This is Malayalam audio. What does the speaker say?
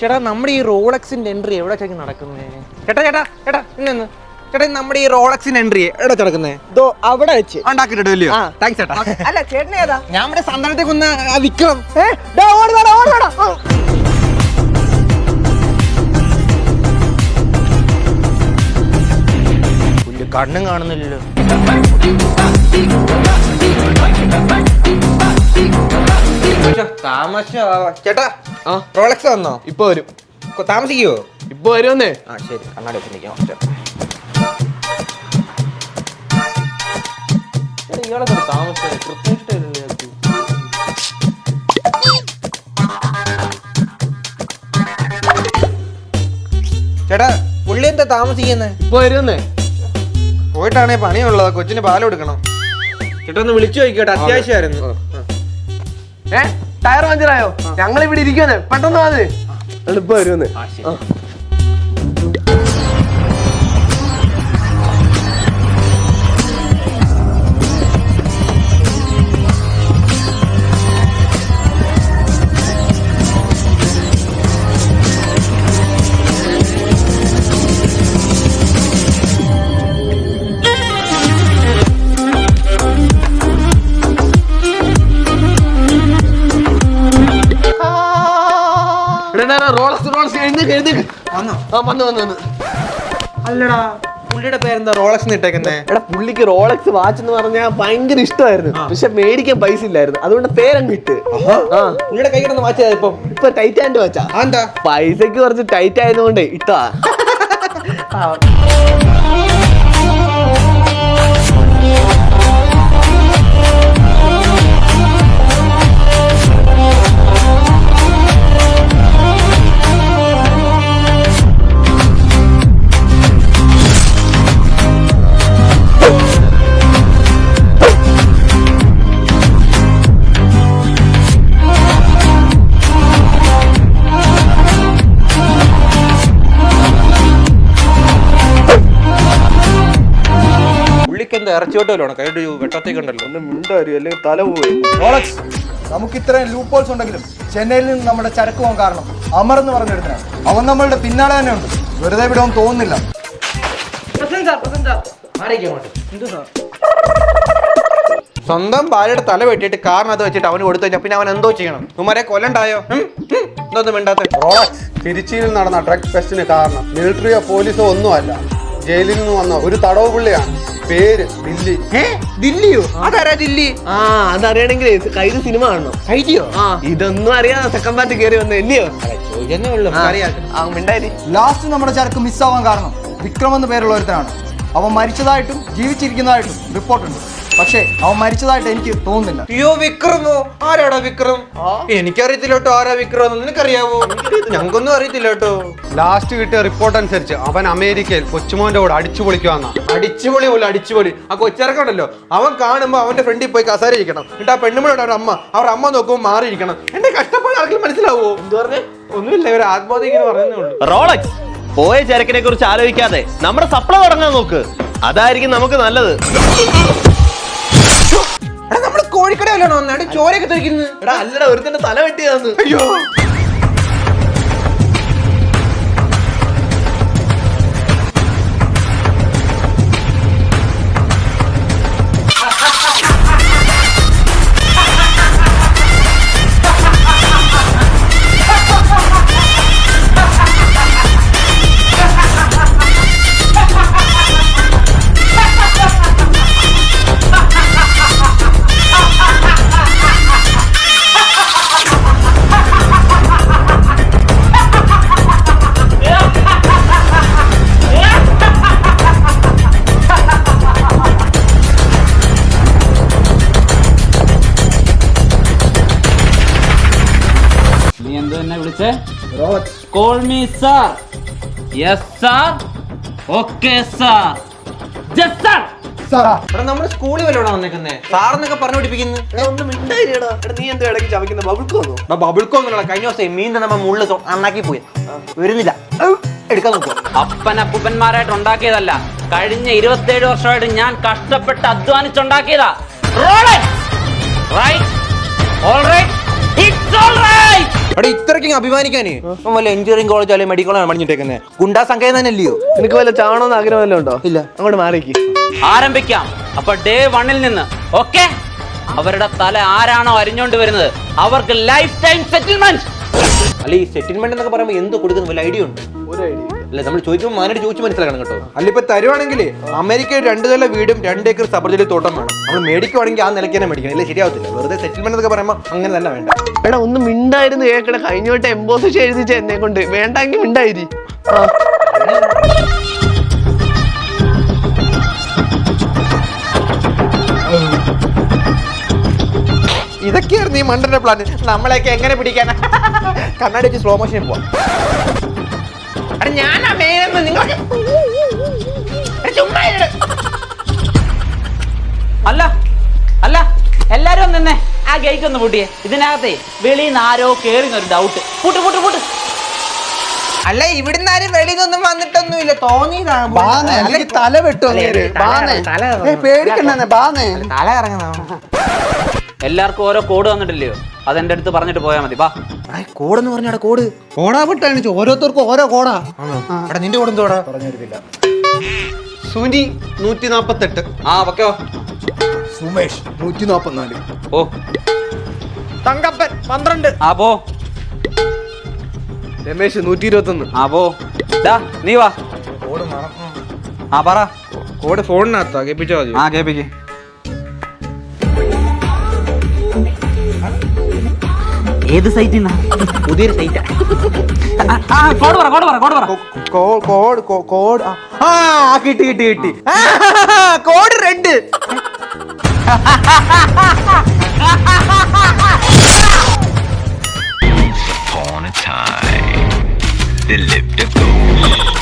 ചേട്ടാ നമ്മുടെ ഈ റോളക്സിന്റെ എൻട്രി എവിടെ ചേച്ചി നടക്കുന്നേ? ചേട്ടാ ചേട്ടാ ചേട്ടാ ഇന്നു ചേട്ടാ നമ്മുടെ ഈ റോളക്സിന്റെ എൻട്രി എവിടെ നടക്കുന്നേ? അവിടെ വെച്ച് ഉണ്ടാക്കിട്ടോ? താങ്ക്സ് ചേട്ടാ. അല്ല ചേട്ടൻ ഏതാ? ഞാൻ നമ്മുടെ സന്താനത്തേക്ക് ഒന്ന് വിക്രം. കണ്ണും കാണുന്നില്ലല്ലോ. ചേട്ടാ റോളക്സ് വന്നോ? ഇപ്പൊ വരും. താമസിക്കുവോ? ഇപ്പൊ വരുമെന്നേ. ആ ശരി, കണ്ണാടി വെച്ചിരിക്കാം. ഇയാളെ താമസിച്ചത് കൃത്യമായിട്ട് ചേട്ടാ പുള്ളി എന്താ താമസിക്കുന്നേ? ഇപ്പൊ വരുമെന്നേ. പോയിട്ടാണേ പണിയുള്ളത്, കൊച്ചിന് പാല് കൊടുക്കണം. ചേട്ടാ ഒന്ന് വിളിച്ചു നോക്കിയോട്ടെ, അത്യാവശ്യമായിരുന്നു. ടയർ പഞ്ചറായോ? ഞങ്ങൾ ഇവിടെ ഇരിക്കുവന്നെ, പെട്ടെന്ന് അത് എളുപ്പം വരുമെന്ന്. അല്ലടാ പുള്ളിയുടെ പേരെന്താ റോളക്സ് ഇട്ടേക്കുന്നേ? എടാ പുള്ളിക്ക് റോളക്സ് വാച്ച് എന്ന് പറഞ്ഞാൽ ഭയങ്കര ഇഷ്ടമായിരുന്നു, പക്ഷെ മേടിക്കാൻ പൈസ ഇല്ലായിരുന്നു, അതുകൊണ്ട് പേരങ്ങ് ഇട്ട്. പുള്ളിയുടെ കൈ കിടന്ന് വാച്ച് ഇപ്പൊ ടൈറ്റാൻഡ് വാച്ചാ. എന്താ പൈസക്ക് കുറച്ച് ടൈറ്റ് ആയതുകൊണ്ട് ഇട്ടാ. ഇറച്ചിയോട്ടല്ലോ കൈ വെട്ടത്തേക്കുണ്ടല്ലോ. ഒന്ന് മിണ്ടായിരിക്കും, അല്ലെങ്കിൽ തല പോയി. റോളക്സ് നമുക്ക് ഇത്രയും ലൂപ്പ് ഹോൾസ് ഉണ്ടെങ്കിലും ചെന്നൈയിൽ നിന്ന് നമ്മുടെ ചരക്ക് പോകാൻ കാരണം അമർ എന്ന് പറഞ്ഞെടുത്താണ്. അവൻ നമ്മളുടെ പിന്നാലെ തന്നെ ഉണ്ട്, വെറുതെ വിടാൻ തോന്നുന്നില്ല. സ്വന്തം ഭാര്യയുടെ തല വെട്ടിയിട്ട് കാറിനകത്ത് വെച്ചിട്ട് അവന് കൊടുത്തു കഴിഞ്ഞാൽ പിന്നെ അവൻ എന്തോ ചെയ്യണം? ഉമ്മരെ കൊല്ലണ്ടായോ? എന്തോന്നും വേണ്ടാത്ത. റോളക്സ് തിരുച്ചിയിൽ നടന്ന ഡ്രഗ് ഫെസ്റ്റിന് കാരണം മിലിറ്ററിയോ പോലീസോ ഒന്നുമല്ല, ജയിലിൽ നിന്ന് വന്ന ഒരു തടവ് പുള്ളിയാണ്. പേര് ദില്ലി. ദില്ലിയോ? അതാരാ ദില്ലി? അതറിയണമെങ്കിൽ കൈത് സിനിമ കാണണം. ഐഡിയോ? ഇതൊന്നും അറിയാതെ സെക്കൻഡ് പാർട്ടി കയറി വന്ന ഇല്ലയോ? ലാസ്റ്റ് നമ്മുടെ ചരക്ക് മിസ്സാവാൻ കാരണം വിക്രം എന്ന പേരുള്ള ഒരുത്തനാണ്. അവൻ മരിച്ചതായിട്ടും ജീവിച്ചിരിക്കുന്നതായിട്ടും റിപ്പോർട്ടുണ്ട്, പക്ഷേ അവൻ മരിച്ചതായിട്ട് എനിക്ക് തോന്നുന്നില്ല. അയ്യോ വിക്രമോ? ആരാടാ വിക്രം? എനിക്കറിയത്തില്ല കേട്ടോ ആരാ വിക്രം. നിനക്കറിയാവോ? ഞങ്ങൾക്കൊന്നും അറിയത്തില്ല കേട്ടോ. ലാസ്റ്റ് കിട്ടിയ റിപ്പോർട്ട് അനുസരിച്ച് അവൻ അമേരിക്കയിൽ കൊച്ചുമോന്റെ കൂടെ അടിച്ചു പൊളിക്കുവാന്ന. അടിച്ചുപൊളി പോലെ അടിച്ചുപൊളി. ആ കൊച്ചിറക്കണ്ടല്ലോ, അവൻ കാണുമ്പോ അവന്റെ ഫ്രണ്ടിൽ പോയി കസാര ഇരിക്കണം, എന്നിട്ട് ആ പെണ്ണുമ്പോഴാണ് അവർ അമ്മ നോക്കുമ്പോൾ മാറിയിരിക്കണം. എന്റെ കഷ്ടപ്പാട് ആർക്കും മനസ്സിലാവോ? എന്ത് പറഞ്ഞേ? ഒന്നുമില്ല, ഒരു ആത്മഹത്യ ഇങ്ങനെ പറയുന്നേ ഉള്ളൂ. റോളക്സ് പോയ ചരക്കിനെ കുറിച്ച് ആലോചിക്കാതെ നമ്മുടെ സപ്ലൈ തുടങ്ങാൻ നോക്ക്, അതായിരിക്കും നമുക്ക് നല്ലത്. നമ്മള് കോഴിക്കടയിലാണോ വന്നാണ് ചോരയൊക്കെ തെറിക്കുന്നത്? എടാ അല്ലടാ, ഒരുത്തന്റെ തല വെട്ടിയാന്ന്. അയ്യോ Call me sir. Yes sir. Okay sir. Yes sir. നമ്മുടെ സ്കൂളിൽ വല്ലോണോ വന്നേക്കുന്നേ? സാറെന്നൊക്കെ പറഞ്ഞു പഠിപ്പിക്കുന്നു. ഒന്ന് മിണ്ടായിരിക്കടാ. നീ എന്തോ ഇടയ്ക്ക് ചവയ്ക്കുന്ന ബബിൾക്കോ? ബബിൾക്കോന്നുള്ള കഴിഞ്ഞ ദിവസം മീൻ തന്നെ മുള്ളു അണ്ണാക്കി പോയി വരുന്നില്ല, എടുക്കാൻ നോക്കുക. അപ്പനപ്പൂപ്പന്മാരായിട്ട് ഉണ്ടാക്കിയതല്ല, കഴിഞ്ഞ 27 വർഷമായിട്ട് ഞാൻ കഷ്ടപ്പെട്ട് അധ്വാനിച്ചുണ്ടാക്കിയതാ. Right? All right? It's all right. അവിടെ ഇത്രയ്ക്കും അഭിമാനിക്കാന് വല്ല എഞ്ചിനീയറിംഗ് കോളേജ് അല്ലെങ്കിൽ മെഡിക്കൽ കോളേജ് പണിഞ്ഞിട്ടേക്കുന്നത് ഗുണ്ടാ സംഘം തന്നെ അല്ലയോ? നിനക്ക് വല്ല ചാവണമെന്ന് ആഗ്രഹം വല്ലതും ഉണ്ടോ? ഇല്ല, അങ്ങോട്ട് മാറിക്ക്. ആരംഭിക്കാം. അപ്പൊ ഡേ 1 നിന്ന് ഓക്കെ. അവരുടെ തല ആരാണോ അരിഞ്ഞോണ്ട് വരുന്നത് അവർക്ക് ലൈഫ് ടൈം സെറ്റിൽമെന്റ്. അല്ല ഈ സെറ്റിൽമെന്റ് എന്നൊക്കെ പറയുമ്പോൾ എന്തോ കൊടുക്കുന്ന വല്ല ഐഡിയ ഉണ്ട്? ഒരു ഐഡിയ അല്ല നമ്മൾ ചോദിക്കുമ്പോൾ മാനായിട്ട് ചോദിച്ചു മനസ്സിലാക്കണം കേട്ടോ. അല്ല ഇപ്പൊ തരുവാണെങ്കിൽ അമേരിക്കയിൽ 2 നില വീടും 2 ഏക്കർ സബർജലി തോട്ടം വേണം. നമ്മൾ മേടിക്കുവാണെങ്കിൽ ആ നിലയ്ക്ക് തന്നെ മേടിക്കണം. ഇല്ല ശരിയാവത്തില്ല. വെറുതെ സെറ്റിൽമെന്റ് എന്നൊക്കെ പറയുമ്പോൾ അങ്ങനെ തന്നെ വേണ്ട. എടാ ഒന്ന് മിണ്ടായിരുന്നു കേക്കട. കഴിഞ്ഞോട്ട് എംബോസ് എഴുതിച്ച എന്നെ കൊണ്ട് വേണ്ടെങ്കിൽ മിണ്ടായിരി. ഇതൊക്കെയായിരുന്നു ഈ മണ്ടന്റെ പ്ലാൻ. നമ്മളെയൊക്കെ എങ്ങനെ പിടിക്കാനാ? കണ്ണാടി വെച്ച് സ്ലോ മോഷനിൽ പോവാം. ഞാനാ മെയിനെന്ന് നിങ്ങൾക്ക് അല്ല അല്ല എല്ലാരും നിന്നെ ആ ഗേറ്റ് ഒന്ന് പൂട്ടിയേ. ഇതിനകത്തെ വെളിയിൽ നിന്ന് ആരോ കേറിന്നൊരു ഡൗട്ട്. പൂട്ട് പൂട്ട് പൂട്ട്. അല്ല ഇവിടുന്ന് ആരും വെളിയിലൊന്നും വന്നിട്ടൊന്നുമില്ല. തോന്നിയതാണ്. തല വെട്ടും പേടിക്കണ്ടേ ബാന്നേ. തല ഇറങ്ങുന്ന എല്ലാവർക്കും ഓരോ കോഡ് വന്നിട്ടില്ലയോ? അതെന്റെ അടുത്ത് പറഞ്ഞിട്ട് പോയാൽ മതി. വാ. കോടെന്ന് പറഞ്ഞാ കോഡ് കോടാ വിട്ടാണ് ഓരോരുത്തർക്കും ഓരോ കോടാ. എടാ നിന്റെ കോഡ് എന്തോടാ? സുനി 148. ആ വെക്കോ. സുമേഷ് 144. ഓ തങ്കപ്പൻ 12. ആ പോ. രമേശ് 121. ആ പോ. ഡാ നീ വാ. ആ പറ. കോഡ് ഫോണിനകത്താ കേൾപ്പിച്ചാ മതി. ആ കേപ്പിക്ക്. ഏത് സൈറ്റിൽ പുതിയൊരു സൈറ്റാ. കോഡ് പറ കോഡ് പറ കോഡ് പറ. കോഡ് കിട്ടി കിട്ടി കിട്ടി. Code red. Upon a time, there lived a ghost.